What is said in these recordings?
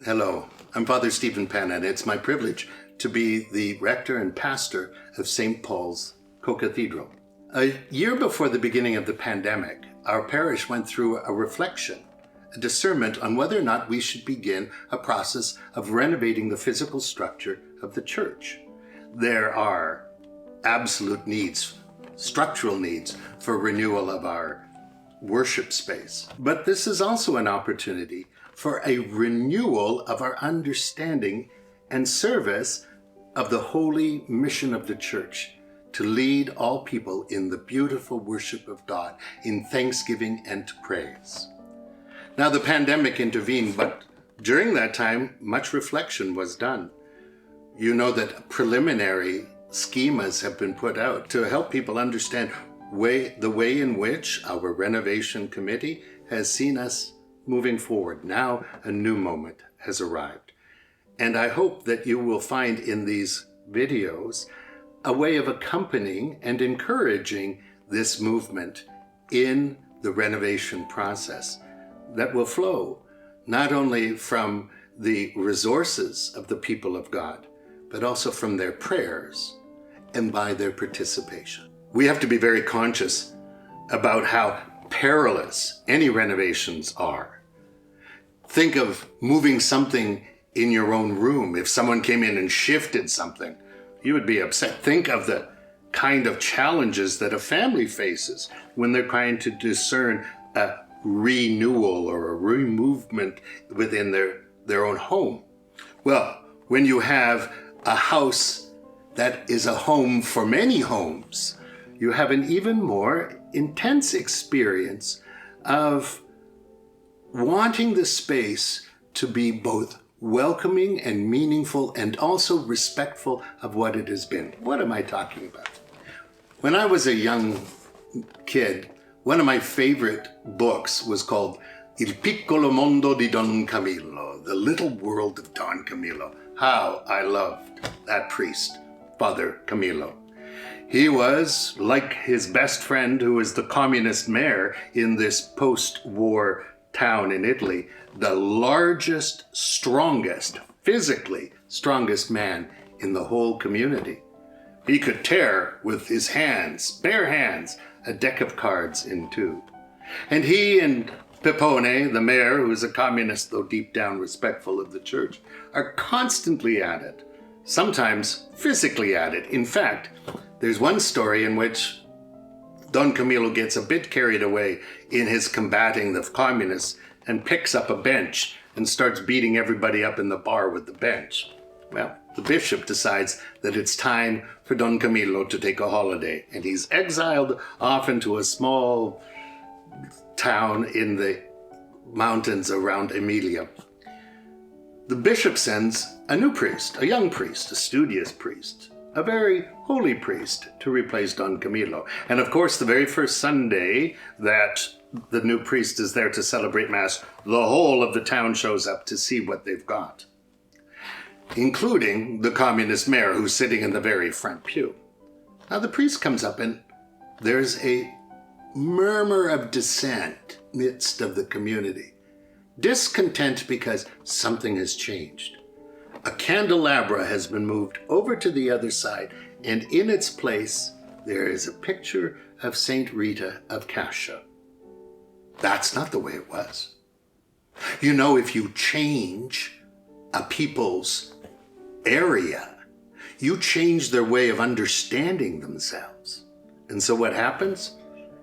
Hello, I'm Father Stephen Penn, and it's my privilege to be the rector and pastor of St. Paul's Co-Cathedral. A year before the beginning of the pandemic, our parish went through a reflection, a discernment on whether or not we should begin a process of renovating the physical structure of the church. There are absolute needs, structural needs for renewal of our worship space. But this is also an opportunity for a renewal of our understanding and service of the holy mission of the church to lead all people in the beautiful worship of God, in thanksgiving and praise. Now, the pandemic intervened, but during that time, much reflection was done. You know that preliminary schemas have been put out to help people understand the way in which our renovation committee has seen us moving forward. Now a new moment has arrived. And I hope that you will find in these videos a way of accompanying and encouraging this movement in the renovation process that will flow not only from the resources of the people of God, but also from their prayers and by their participation. We have to be very conscious about how perilous any renovations are. Think of moving something in your own room. If someone came in and shifted something, you would be upset. Think of the kind of challenges that a family faces when they're trying to discern a renewal or a removement within their own home. Well, when you have a house that is a home for many homes, you have an even more intense experience of wanting the space to be both welcoming and meaningful and also respectful of what it has been. What am I talking about? When I was a young kid, one of my favorite books was called Il piccolo mondo di Don Camillo, The Little World of Don Camillo. How I loved that priest, Father Camillo. He was, like his best friend, who was the communist mayor in this post-war town in Italy, the largest, strongest, physically strongest man in the whole community. He could tear with his hands, bare hands, a deck of cards in two. And he and Peppone, the mayor, who is a communist, though deep down respectful of the church, are constantly at it, sometimes physically at it. In fact, there's one story in which Don Camillo gets a bit carried away in his combating the communists and picks up a bench and starts beating everybody up in the bar with the bench. Well, the bishop decides that it's time for Don Camillo to take a holiday, and he's exiled off into a small town in the mountains around Emilia. The bishop sends a new priest, a young priest, a studious priest, a very holy priest to replace Don Camillo. And of course, the very first Sunday that the new priest is there to celebrate Mass, the whole of the town shows up to see what they've got, including the communist mayor who's sitting in the very front pew. Now the priest comes up and there's a murmur of dissent midst of the community. Discontent because something has changed. A candelabra has been moved over to the other side, and in its place, there is a picture of Saint Rita of Cascia. That's not the way it was. You know, if you change a people's area, you change their way of understanding themselves. And so what happens?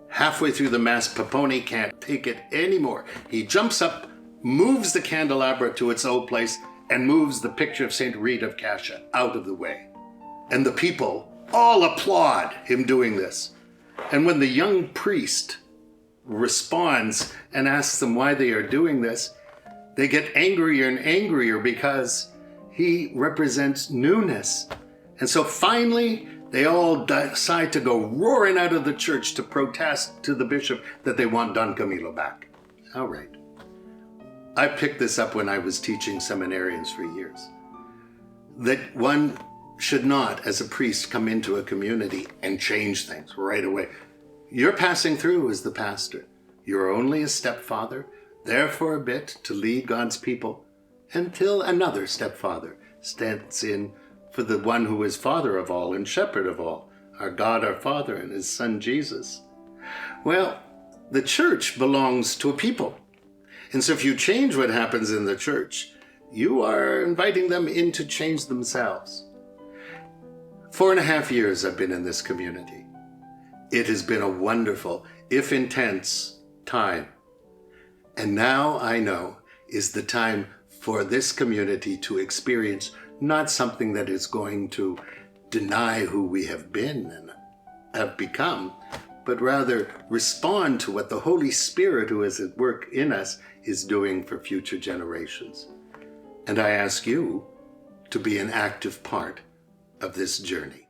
Halfway through the Mass, Peppone can't take it anymore. He jumps up, moves the candelabra to its old place, and moves the picture of Saint Rita of Cascia out of the way. And the people all applaud him doing this. And when the young priest responds and asks them why they are doing this, they get angrier and angrier because he represents newness. And so finally, they all decide to go roaring out of the church to protest to the bishop that they want Don Camillo back. All right. I picked this up when I was teaching seminarians for years, that one should not, as a priest, come into a community and change things right away. You're passing through as the pastor. You're only a stepfather, there for a bit to lead God's people, until another stepfather stands in for the one who is Father of all and Shepherd of all, our God, our Father, and his Son, Jesus. Well, the church belongs to a people. And so if you change what happens in the church, you are inviting them in to change themselves. 4.5 years I've been in this community. It has been a wonderful, if intense, time. And now I know is the time for this community to experience not something that is going to deny who we have been and have become, but rather respond to what the Holy Spirit who is at work in us is doing for future generations. And I ask you to be an active part of this journey.